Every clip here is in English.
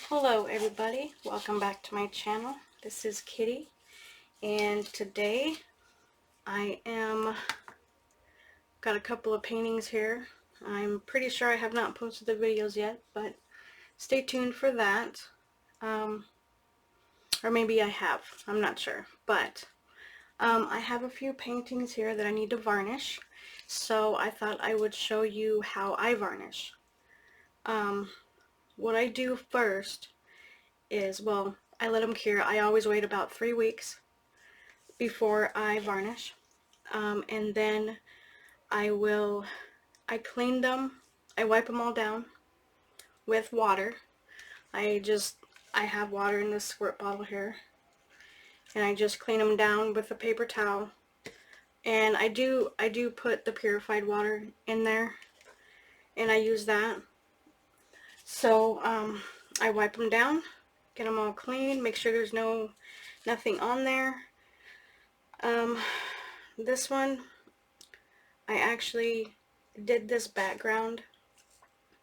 Hello everybody, welcome back to my channel. This is Kitty, and today I am got a couple of paintings here. I'm pretty sure I have not posted the videos yet, but stay tuned for that. Or maybe I have, I'm not sure, but I have a few paintings here that I need to varnish, so I thought I would show you how I varnish. What I do first is, well, I let them cure. I always wait about 3 weeks before I varnish, and then I clean them, I wipe them all down with water. I have water in this squirt bottle here, and I just clean them down with a paper towel, and I do put the purified water in there, and I use that. So I wipe them down, get them all clean, make sure there's nothing on there. This one, I actually did this background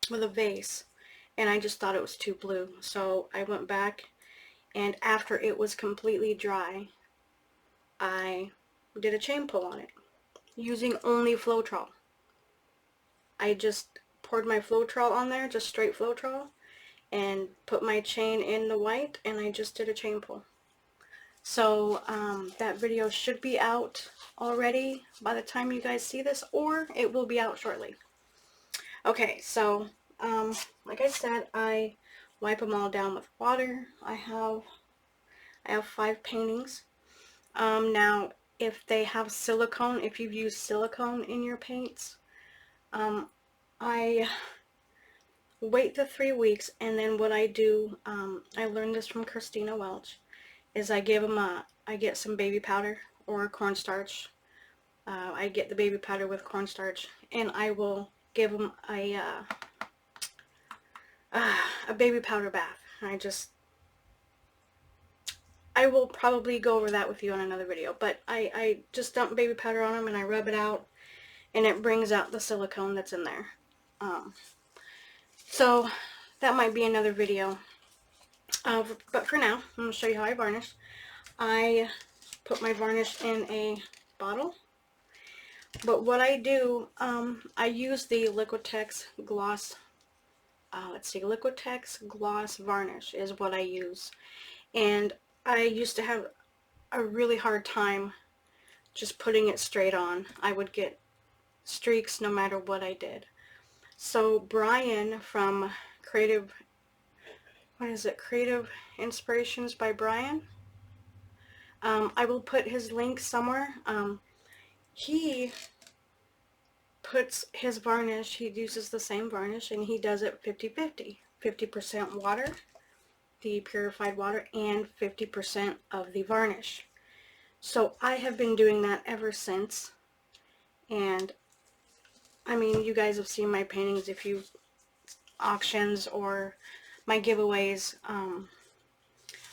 with a vase, and I just thought it was too blue, so I went back, and after it was completely dry, I did a chain pull on it using only Floetrol. I just poured my Floetrol on there, just straight Floetrol, and put my chain in the white, and I just did a chain pull. So that video should be out already by the time you guys see this, or it will be out shortly. Okay, so like I said, I wipe them all down with water. I have 5 paintings. Now, if they have silicone, if you've used silicone in your paints, I wait the 3 weeks, and then what I do, I learned this from Christina Welch, is I get some baby powder or cornstarch. I get the baby powder with cornstarch, and I will give them a baby powder bath. I will probably go over that with you on another video, but I just dump baby powder on them, and I rub it out, and it brings out the silicone that's in there. So that might be another video. But for now, I'm going to show you how I varnish. I put my varnish in a bottle. But what I do, I use the Liquitex Gloss, Liquitex Gloss Varnish is what I use. And I used to have a really hard time just putting it straight on. I would get streaks no matter what I did. So Brian from Creative Inspirations by Brian, I will put his link somewhere. He puts his varnish, he uses the same varnish, and he does it 50-50. 50% water, the purified water, and 50% of the varnish. So I have been doing that ever since, and I mean, you guys have seen my paintings if you auctions or my giveaways.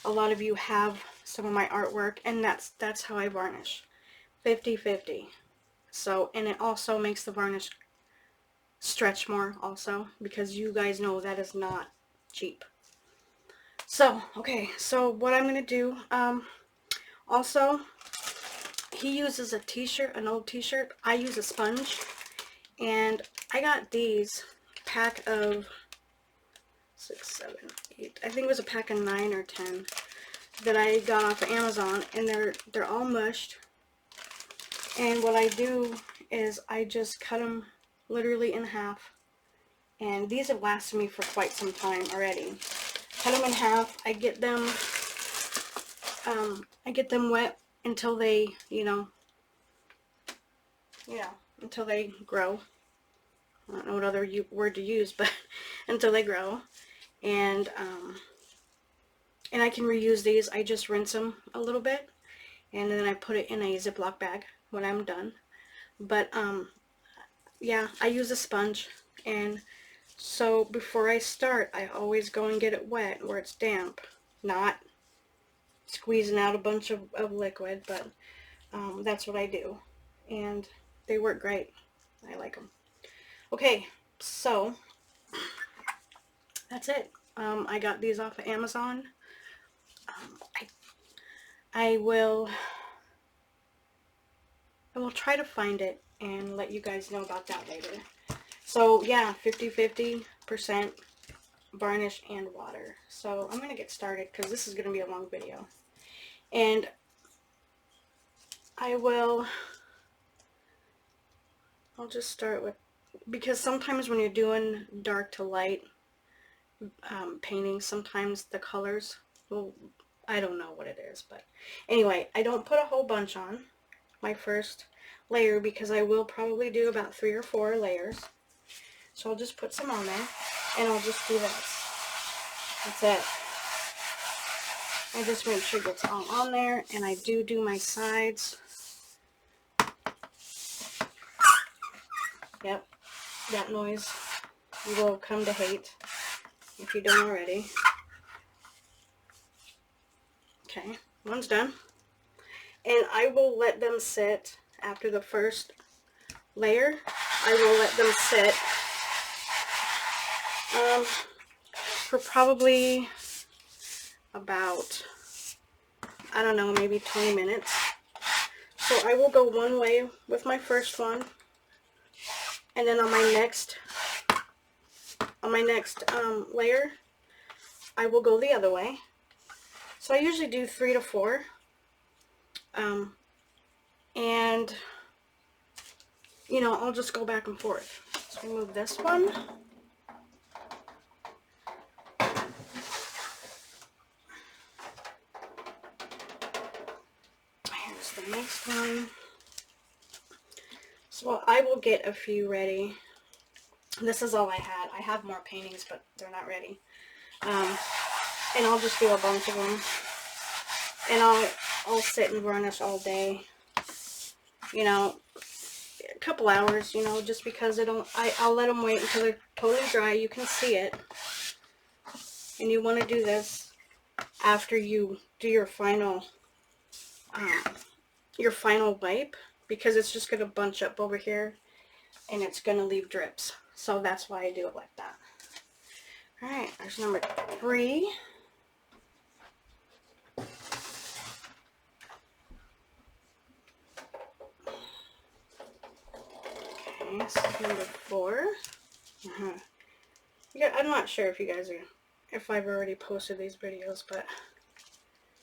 A lot of you have some of my artwork, and that's how I varnish. 50-50. So, and it also makes the varnish stretch more also, because you guys know that is not cheap. So, okay, so what I'm going to do, also, he uses a t-shirt, an old t-shirt. I use a sponge, and I got these pack of 6, 7, 8, I think it was a pack of 9 or 10 that I got off of Amazon, and they're all mushed. And what I do is I just cut them literally in half, and these have lasted me for quite some time already. Cut them in half. I get them wet until they, until they grow. I don't know what other word to use, but until they grow. And I can reuse these. I just rinse them a little bit, and then I put it in a Ziploc bag when I'm done. But yeah, I use a sponge, and so before I start, I always go and get it wet where it's damp, not squeezing out a bunch of liquid, but that's what I do, and they work great. I like them. Okay, so that's it. I got these off of Amazon. I will try to find it and let you guys know about that later. So yeah, 50-50% varnish and water. So I'm going to get started because this is going to be a long video. And I'll just start with, because sometimes when you're doing dark to light paintings, sometimes the colors, well, I don't know what it is, but anyway, I don't put a whole bunch on my first layer because I will probably do about 3 or 4 layers. So I'll just put some on there and I'll just do this. That's it. I just make sure it gets all on there, and I do my sides. Yep, that noise you will come to hate if you don't already. Okay, one's done. And I will let them sit after the first layer. I will let them sit for probably about, I don't know, maybe 20 minutes. So I will go one way with my first one, and then on my next layer, I will go the other way. So I usually do 3 to 4, and you know, I'll just go back and forth. Let's remove this one. Here's the next one. So I will get a few ready. This is all I had. I have more paintings, but they're not ready. And I'll just do a bunch of them. And I'll sit and varnish all day. You know, a couple hours, you know, just because I'll let them wait until they're totally dry. You can see it. And you want to do this after you do your final wipe, because it's just going to bunch up over here and it's going to leave drips. So that's why I do it like that. Alright, there's number 3. Okay, so number 4. Yeah, I'm not sure if I've already posted these videos, but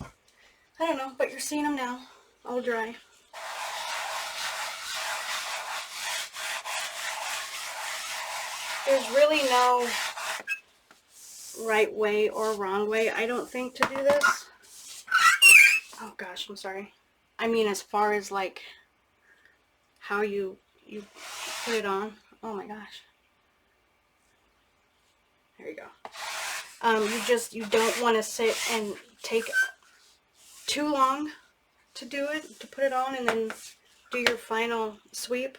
I don't know, but you're seeing them now, all dry. There's really no right way or wrong way, I don't think, to do this. Oh gosh, I'm sorry. I mean, as far as like how you put it on. Oh my gosh. There you go. You don't want to sit and take too long to do it, to put it on, and then do your final sweep,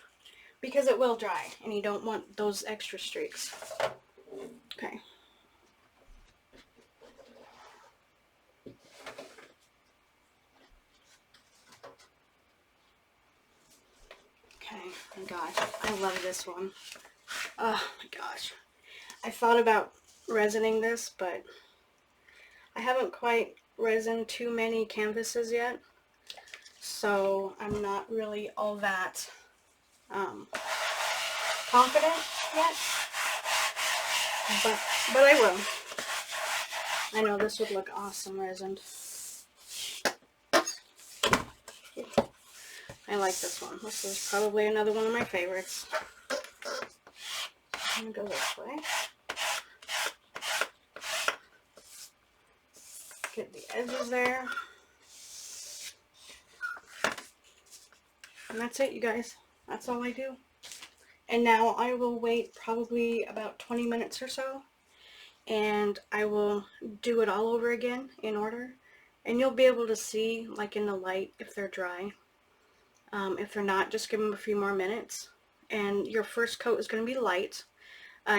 because it will dry and you don't want those extra streaks. Okay. Okay, oh my gosh, I love this one. Oh my gosh. I thought about resining this, but I haven't quite resined too many canvases yet, so I'm not really all that confident yet, but I will. I know this would look awesome resined. I like this one. This is probably another one of my favorites. I'm gonna go this way. Get the edges there. And that's it, you guys. That's all I do. And now I will wait probably about 20 minutes or so, and I will do it all over again in order. And you'll be able to see, like in the light, if they're dry. If they're not, just give them a few more minutes. And your first coat is going to be light.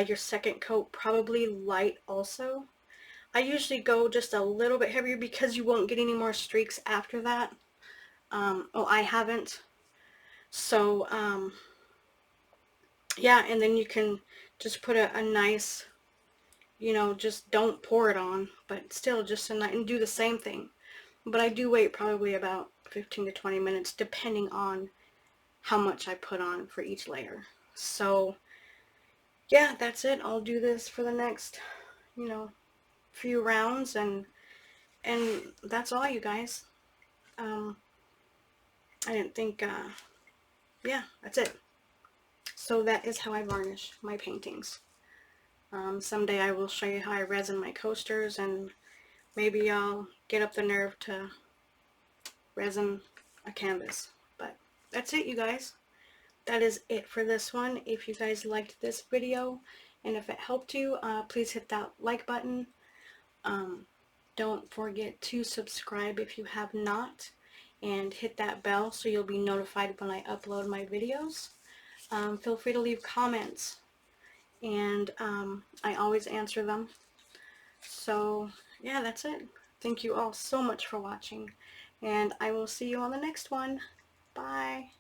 Your second coat probably light also. I usually go just a little bit heavier because you won't get any more streaks after that. Oh, I haven't. So, yeah, and then you can just put a nice you know, just don't pour it on, but still just and do the same thing. But I do wait probably about 15 to 20 minutes depending on how much I put on for each layer. So yeah, that's it. I'll do this for the next, you know, few rounds, and that's all, you guys. Um, I didn't think, yeah, that's it. So that is how I varnish my paintings. Someday I will show you how I resin my coasters, and maybe I'll get up the nerve to resin a canvas. But that's it, you guys. That is it for this one. If you guys liked this video and if it helped you, please hit that like button. Um, don't forget to subscribe if you have not, and hit that bell so you'll be notified when I upload my videos. Feel free to leave comments, and I always answer them. So yeah, that's it. Thank you all so much for watching, and I will see you on the next one. Bye.